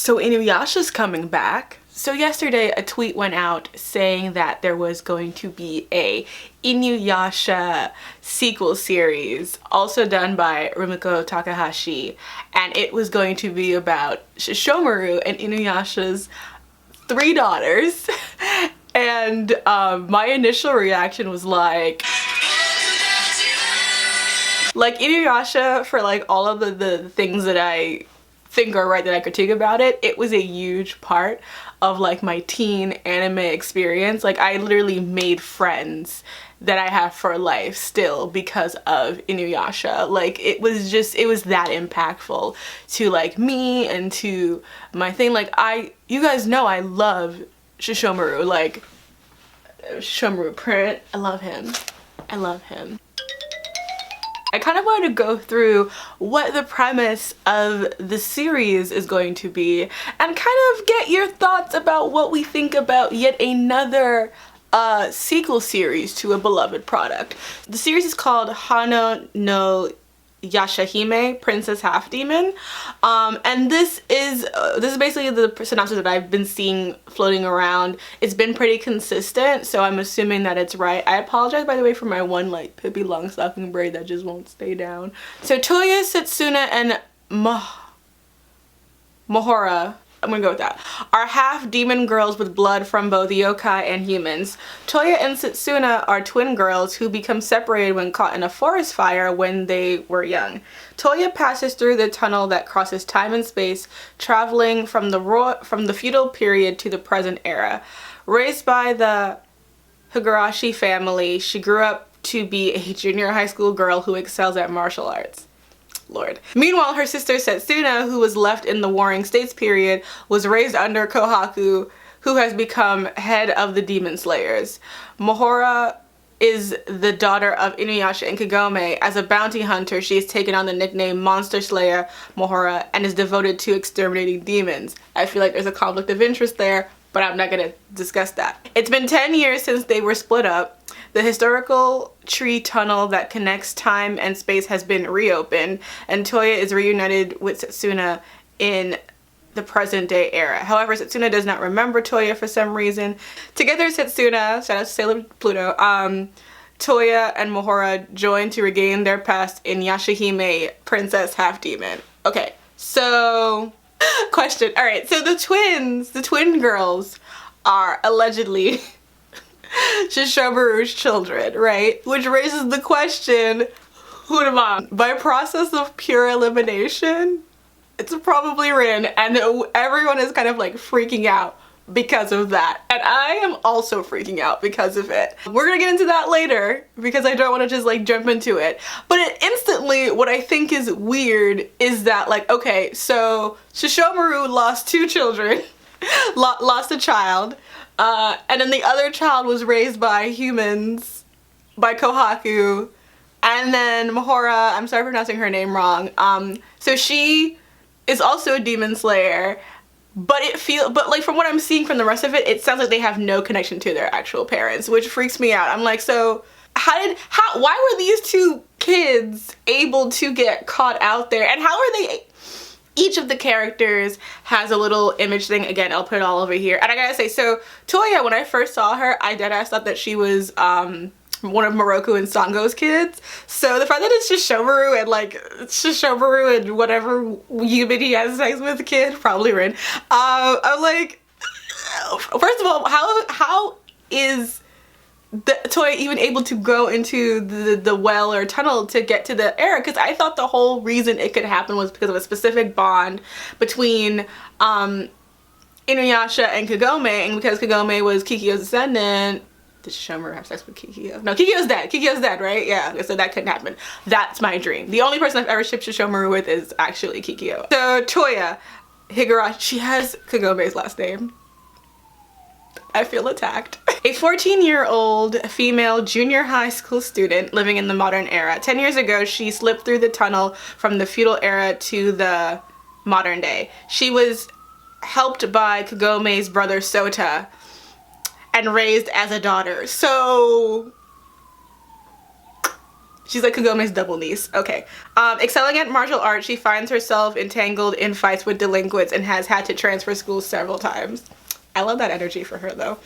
So InuYasha's coming back. So yesterday a tweet went out saying that there was going to be a InuYasha sequel series also done by Rumiko Takahashi, and it was going to be about Sesshoumaru and InuYasha's 3 daughters. And my initial reaction was like InuYasha, for like all of the things that I think are right that I critique about it, it was a huge part of like my teen anime experience. Like I literally made friends that I have for life still because of InuYasha. Like it was that impactful to like me and to my thing. Like you guys know I love Sesshoumaru, like Sesshoumaru print. I love him. I love him. I kind of wanted to go through what the premise of the series is going to be and kind of get your thoughts about what we think about yet another sequel series to a beloved product. The series is called Hanyo No Yashahime, Princess Half Demon, and this is basically the synopsis that I've been seeing floating around. It's been pretty consistent, so I'm assuming that it's right. I apologize, by the way, for my one like Pippi Longstocking braid that just won't stay down. So Toya, Setsuna, and Mohora, I'm gonna go with that, are half demon girls with blood from both yokai and humans. Toya and Setsuna are twin girls who become separated when caught in a forest fire when they were young. Toya passes through the tunnel that crosses time and space, traveling from the feudal period to the present era. Raised by the Higurashi family, she grew up to be a junior high school girl who excels at martial arts. Lord. Meanwhile, her sister Setsuna, who was left in the Warring States period, was raised under Kohaku, who has become head of the Demon Slayers. Mohora is the daughter of InuYasha and Kagome. As a bounty hunter, she has taken on the nickname Monster Slayer Mohora and is devoted to exterminating demons. I feel like there's a conflict of interest there, but I'm not gonna discuss that. It's been 10 years since they were split up. The historical tree tunnel that connects time and space has been reopened, and Toya is reunited with Setsuna in the present day era. However, Setsuna does not remember Toya for some reason. Together, Setsuna, shout out to Sailor Pluto, Toya and Mohora join to regain their past in Yashahime, Princess Half Demon. Okay, so question. Alright, so the twin girls are allegedly Sessoumaru's children, right? Which raises the question, who am I? By process of pure elimination, it's probably Rin, and everyone is kind of like freaking out because of that. And I am also freaking out because of it. We're gonna get into that later because I don't want to just like jump into it. But instantly, what I think is weird is that like, okay, so Sessoumaru lost 2 children, lost a child, and then the other child was raised by humans, by Kohaku, and then Mohora, I'm sorry for pronouncing her name wrong, so she is also a demon slayer, but like from what I'm seeing from the rest of it, it sounds like they have no connection to their actual parents, which freaks me out. I'm like, so why were these 2 kids able to get caught out there, and how are they? Each of the characters has a little image thing. Again, I'll put it all over here. And I gotta say, so Toya, when I first saw her, I deadass thought that she was one of Moroku and Sango's kids. So the fact that it's Sessoumaru and like Sessoumaru and whatever human he has sex with, kid, probably Rin. I'm like, first of all, how is Toya even able to go into the well or tunnel to get to the era? Because I thought the whole reason it could happen was because of a specific bond between InuYasha and Kagome, and because Kagome was Kikyo's descendant. Did Sessoumaru have sex with Kikyo? No, Kikyo's dead. Kikyo's dead, right? Yeah, so that couldn't happen. That's my dream. The only person I've ever shipped Sessoumaru with is actually Kikyo. So Toya, Higurashi, she has Kagome's last name. I feel attacked. A 14-year-old female junior high school student living in the modern era. 10 years ago, she slipped through the tunnel from the feudal era to the modern day. She was helped by Kagome's brother Sota and raised as a daughter. So She's like Kagome's double niece. Okay. Excelling at martial arts, she finds herself entangled in fights with delinquents and has had to transfer schools several times. I love that energy for her though.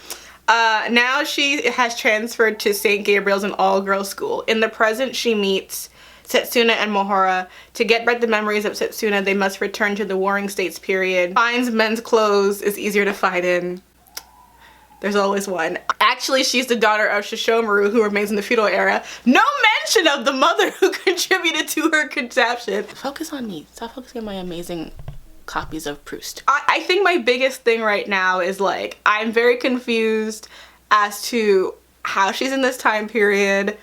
Now she has transferred to St. Gabriel's, an all-girls school. In the present, she meets Setsuna and Mohora. To get back the memories of Setsuna, they must return to the Warring States period. Finds men's clothes is easier to fight in. There's always one. Actually, she's the daughter of Sesshomaru, who remains in the feudal era. No mention of the mother who contributed to her conception. Focus on me. Stop focusing on my amazing copies of Proust. I think my biggest thing right now is like, I'm very confused as to how she's in this time period,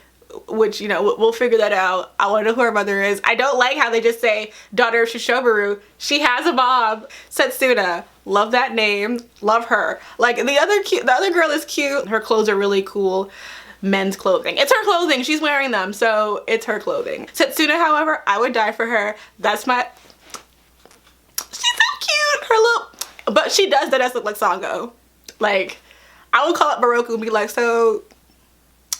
which, you know, we'll figure that out. I want to know who her mother is. I don't like how they just say daughter of Sesshomaru. She has a mom. Setsuna. Love that name. Love her. Like the other girl is cute. Her clothes are really cool. Men's clothing. It's her clothing. She's wearing them, so it's her clothing. Setsuna, however, I would die for her. That's my... She's so cute. Her little... But she does look like Sango. Like, I would call up Baroku and be like, so...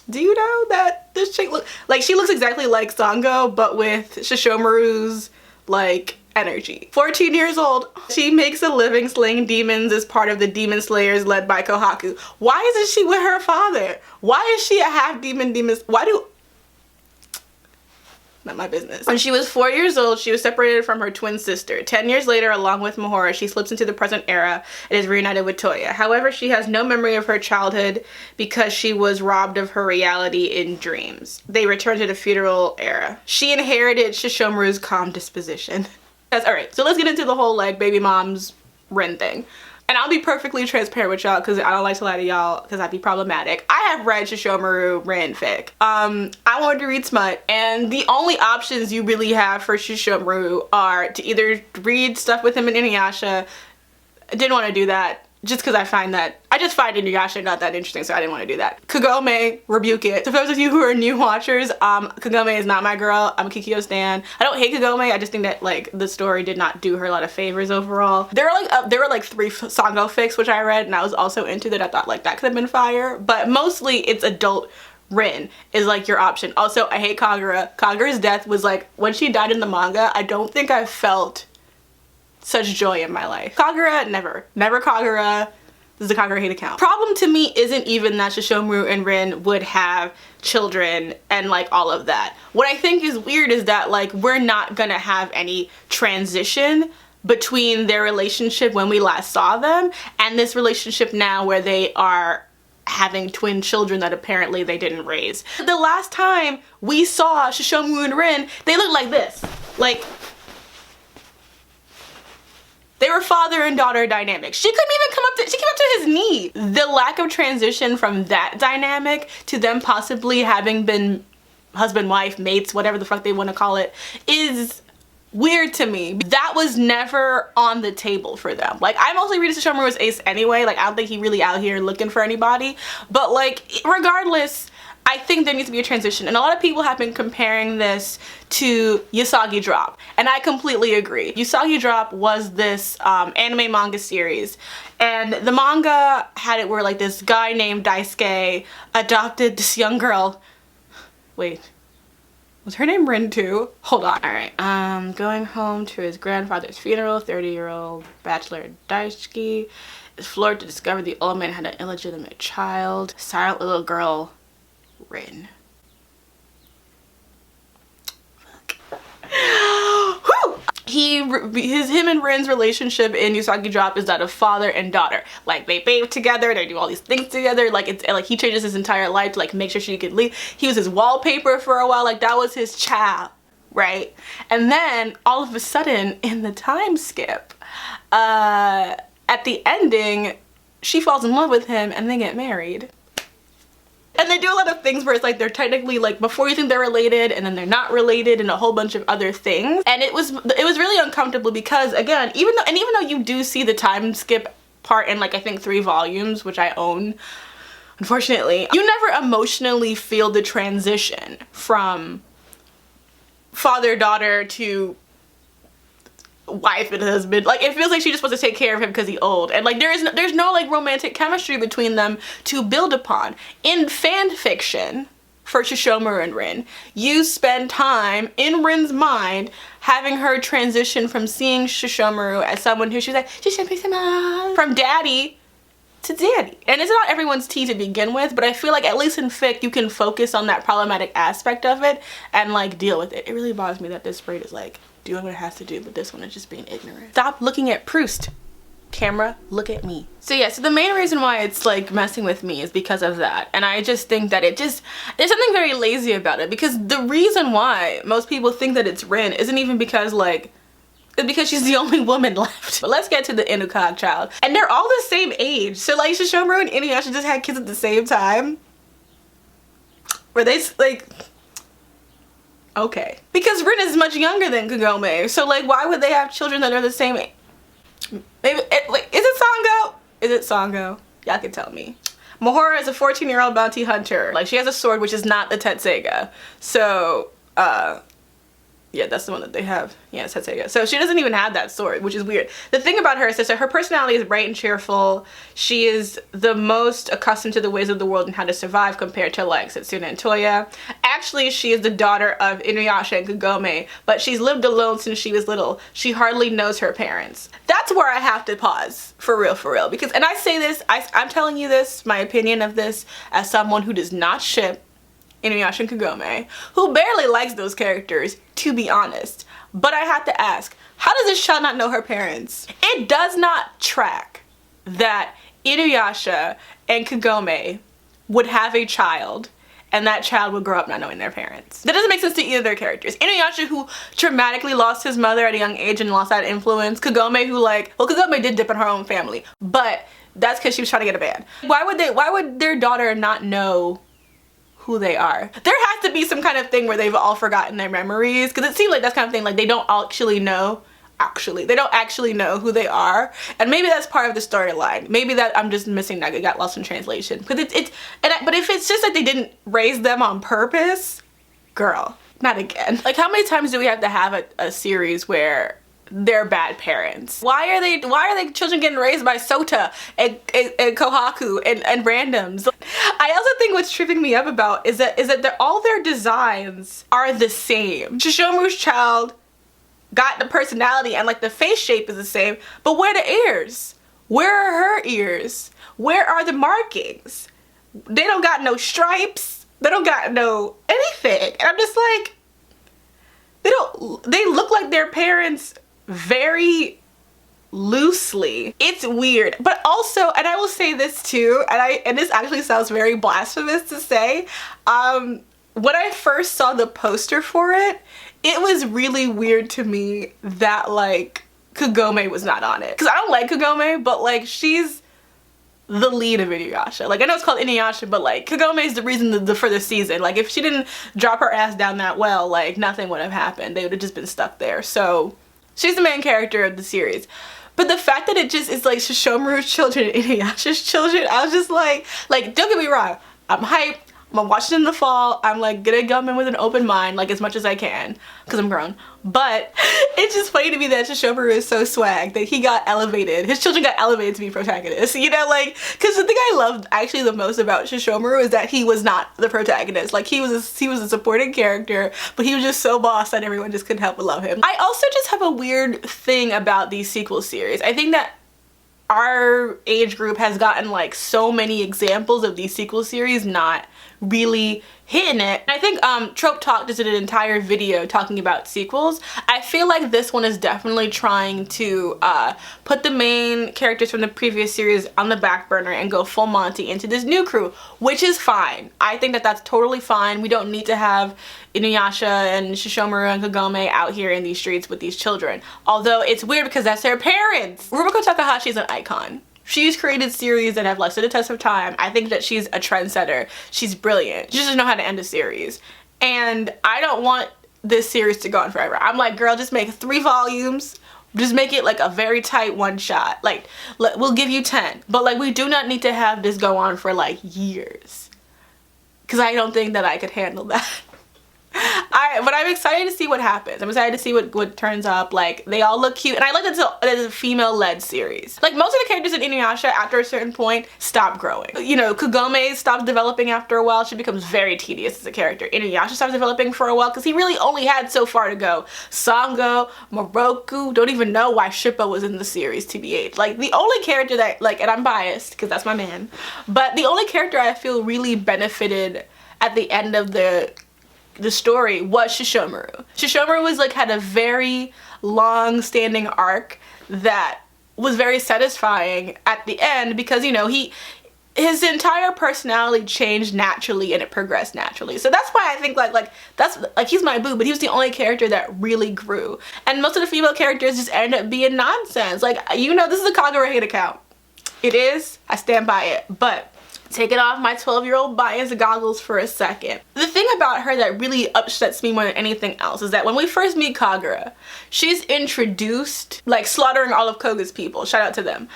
do you know that this chick look... Like, she looks exactly like Sango, but with Sesshomaru's, like... energy. 14 years old, she makes a living slaying demons as part of the demon slayers led by Kohaku. Why isn't she with her father? Why is she a half demon? Why do... Not my business. When she was 4 years old, she was separated from her twin sister. 10 years later, along with Mohora, she slips into the present era and is reunited with Toya. However, she has no memory of her childhood because she was robbed of her reality in dreams. They return to the feudal era. She inherited Sesshomaru's calm disposition. Alright, so let's get into the whole like baby mom's Rin thing. And I'll be perfectly transparent with y'all because I don't like to lie to y'all because I'd be problematic. I have read Sesshomaru Rin fic. I wanted to read smut, and the only options you really have for Sesshomaru are to either read stuff with him in InuYasha. I didn't want to do that. Just because I just find InuYasha not that interesting, so I didn't want to do that. Kagome, rebuke it. So for those of you who are new watchers, Kagome is not my girl. I'm a Kikyo stan. I don't hate Kagome, I just think that like the story did not do her a lot of favors overall. There were like 3 Sango fics which I read and I was also into that. I thought like that could have been fire, but mostly it's adult Rin is like your option. Also, I hate Kagura. Kagura's death was like, when she died in the manga, I don't think I felt such joy in my life. Kagura, never Kagura. This is a Kagura hate account. Problem to me isn't even that Sesshomaru and Rin would have children and like all of that. What I think is weird is that like we're not gonna have any transition between their relationship when we last saw them and this relationship now where they are having twin children that apparently they didn't raise. The last time we saw Sesshomaru and Rin, they looked like this. Like, they were father and daughter dynamic. She couldn't even she came up to his knee. The lack of transition from that dynamic to them possibly having been husband, wife, mates, whatever the fuck they want to call it, is weird to me. That was never on the table for them. Like, I mostly read Sesshomaru as ace anyway. Like, I don't think he really out here looking for anybody. But like, regardless, I think there needs to be a transition, and a lot of people have been comparing this to Usagi Drop, and I completely agree. Usagi Drop was this anime manga series, and the manga had it where like this guy named Daisuke adopted this young girl. Wait, was her name Rin too? Hold on. Alright, going home to his grandfather's funeral, 30-year-old bachelor Daisuke is floored to discover the old man had an illegitimate child. Silent little girl Rin. Him and Rin's relationship in Usagi Drop is that of father and daughter. Like, they bathe together, they do all these things together. Like, it's like he changes his entire life to like make sure she could leave. He was his wallpaper for a while. Like, that was his child, right? And then all of a sudden in the time skip, at the ending, she falls in love with him and they get married. And they do a lot of things where it's like they're technically like before you think they're related and then they're not related and a whole bunch of other things. And it was really uncomfortable because again, even though you do see the time skip part in like I think 3 volumes, which I own, unfortunately, you never emotionally feel the transition from father-daughter to wife and husband. Like, it feels like she just wants to take care of him because he's old, and like there's no like romantic chemistry between them to build upon. In fan fiction, for Sesshoumaru and Rin. You spend time in Rin's mind having her transition from seeing Sesshoumaru as someone who she's like, from daddy to daddy. And it's not everyone's tea to begin with, but I feel like at least in fic you can focus on that problematic aspect of it and like deal with it. It really bothers me that this braid is like doing what it has to do, but this one is just being ignorant. Stop looking at Proust. Camera, look at me. So yeah, so the main reason why it's like messing with me is because of that. And I just think that there's something very lazy about it, because the reason why most people think that it's Rin isn't even because like, it's because she's the only woman left. But let's get to the Inukag child. And they're all the same age. So like Sesshoumaru and InuYasha just had kids at the same time. Were they like, okay. Because Rin is much younger than Kagome. So like, why would they have children that are the same age? Maybe, like, is it Sango? Is it Sango? Y'all can tell me. Mahora is a 14-year-old bounty hunter. Like, she has a sword which is not the Tetseiga. So, yeah, that's the one that they have. Yeah, it's Tetseiga. So she doesn't even have that sword, which is weird. The thing about her is that her personality is bright and cheerful. She is the most accustomed to the ways of the world and how to survive compared to like Setsuna and Toya. Actually, she is the daughter of InuYasha and Kagome, but she's lived alone since she was little. She hardly knows her parents. That's where I have to pause, for real, because, and I say this, I'm telling you this, my opinion of this, as someone who does not ship InuYasha and Kagome, who barely likes those characters, to be honest. But I have to ask, how does this child not know her parents? It does not track that InuYasha and Kagome would have a child and that child would grow up not knowing their parents. That doesn't make sense to either of their characters. InuYasha, who traumatically lost his mother at a young age and lost that influence. Kagome, who like, well, Kagome did dip in her own family, but that's because she was trying to get a band. Why would their daughter not know who they are? There has to be some kind of thing where they've all forgotten their memories, because it seems like that's kind of thing, like they don't actually know who they are, and maybe that's part of the storyline. Maybe that I'm just missing that, it got lost in translation. But but if it's just like they didn't raise them on purpose, girl, not again. Like, how many times do we have to have a series where they're bad parents? Why are they children getting raised by Sota and Kohaku and randoms? I also think what's tripping me up about is that all their designs are the same. Sesshomaru's child got the personality and like the face shape is the same, but where are the ears? Where are her ears? Where are the markings? They don't got no stripes. They don't got no anything. And I'm just like, they look like their parents very loosely. It's weird. But also, and I will say this too, and this actually sounds very blasphemous to say, when I first saw the poster for it, it was really weird to me that like Kagome was not on it. Because I don't like Kagome, but like she's the lead of InuYasha. Like, I know it's called InuYasha, but like Kagome is the reason for the season. Like, if she didn't drop her ass down that well, like nothing would have happened. They would have just been stuck there. So she's the main character of the series. But the fact that it just is like Sesshomaru's children and InuYasha's children, I was just like don't get me wrong, I'm hyped. I'm gonna watch it in the fall. I'm like gonna come in with an open mind, like as much as I can, because I'm grown. But it's just funny to me that Sesshomaru is so swag that he got elevated. His children got elevated to be protagonists, you know, like, because the thing I loved actually the most about Sesshomaru is that he was not the protagonist. Like, he was a supporting character, but he was just so boss that everyone just couldn't help but love him. I also just have a weird thing about these sequel series. I think that our age group has gotten like so many examples of these sequel series not really hitting it. I think Trope Talk just did an entire video talking about sequels. I feel like this one is definitely trying to put the main characters from the previous series on the back burner and go full Monty into this new crew, which is fine. I think that that's totally fine. We don't need to have InuYasha and Sesshomaru and Kagome out here in these streets with these children. Although it's weird because that's their parents. Rumiko Takahashi is an icon. She's created series that have lasted the test of time. I think that she's a trendsetter. She's brilliant. She doesn't know how to end a series. And I don't want this series to go on forever. I'm like, girl, just make 3 volumes. Just make it like a very tight one shot. Like, we'll give you 10. But like, we do not need to have this go on for like years. Because I don't think that I could handle that. But I'm excited to see what happens. I'm excited to see what turns up. Like, they all look cute, and I like that it's a female-led series. Like, most of the characters in InuYasha, after a certain point, stop growing. You know, Kagome stops developing after a while. She becomes very tedious as a character. InuYasha stops developing for a while because he really only had so far to go. Sango, Moroku, don't even know why Shippo was in the series, TBH. Like, the only character that, like, and I'm biased because that's my man, but the only character I feel really benefited at the end of the story was Sesshoumaru. Sesshoumaru was like, had a very long-standing arc that was very satisfying at the end because, you know, his entire personality changed naturally and it progressed naturally. So that's why I think like he's my boo, but he was the only character that really grew. And most of the female characters just end up being nonsense. Like, you know, this is a Kagura hate account. It is. I stand by it. But taking off my 12-year-old bias goggles for a second. The thing about her that really upsets me more than anything else is that when we first meet Kagura, she's introduced like slaughtering all of Koga's people. Shout out to them.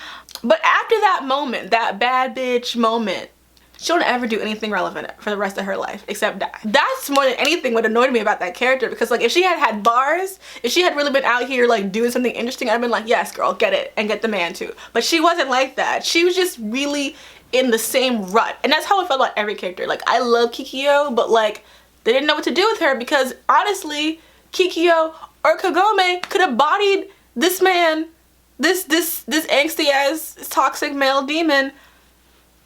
But after that moment, that bad bitch moment, she don't ever do anything relevant for the rest of her life except die. That's more than anything what annoyed me about that character, because like if she had had bars, if she had really been out here like doing something interesting, I'd been like, yes girl, get it, and get the man too. But she wasn't like that. She was just really in the same rut, and that's how I felt about every character. Like, I love Kikyo, but like they didn't know what to do with her because honestly Kikyo or Kagome could have bodied this man, this angsty ass toxic male demon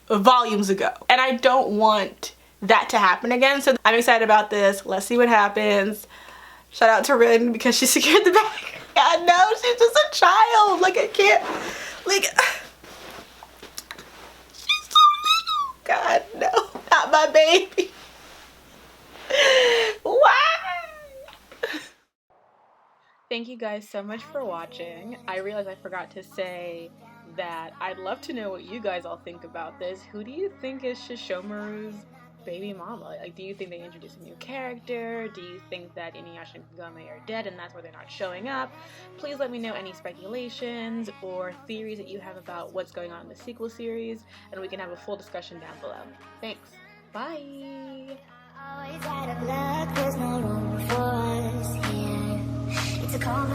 volumes ago, and I don't want that to happen again. So I'm excited about this. Let's see what happens. Shout out to Rin because she secured the bag. God no, she's just a child. Like, I can't, like, God, no, not my baby. Why? Thank you guys so much for watching. I realized I forgot to say that I'd love to know what you guys all think about this. Who do you think is Sesshomaru's baby mama? Like, do you think they introduced a new character? Do you think that InuYasha and Kagome are dead and that's why they're not showing up? Please let me know any speculations or theories that you have about what's going on in the sequel series, and we can have a full discussion down below. Thanks. Bye! Always out of luck, there's no room for us here. It's a cold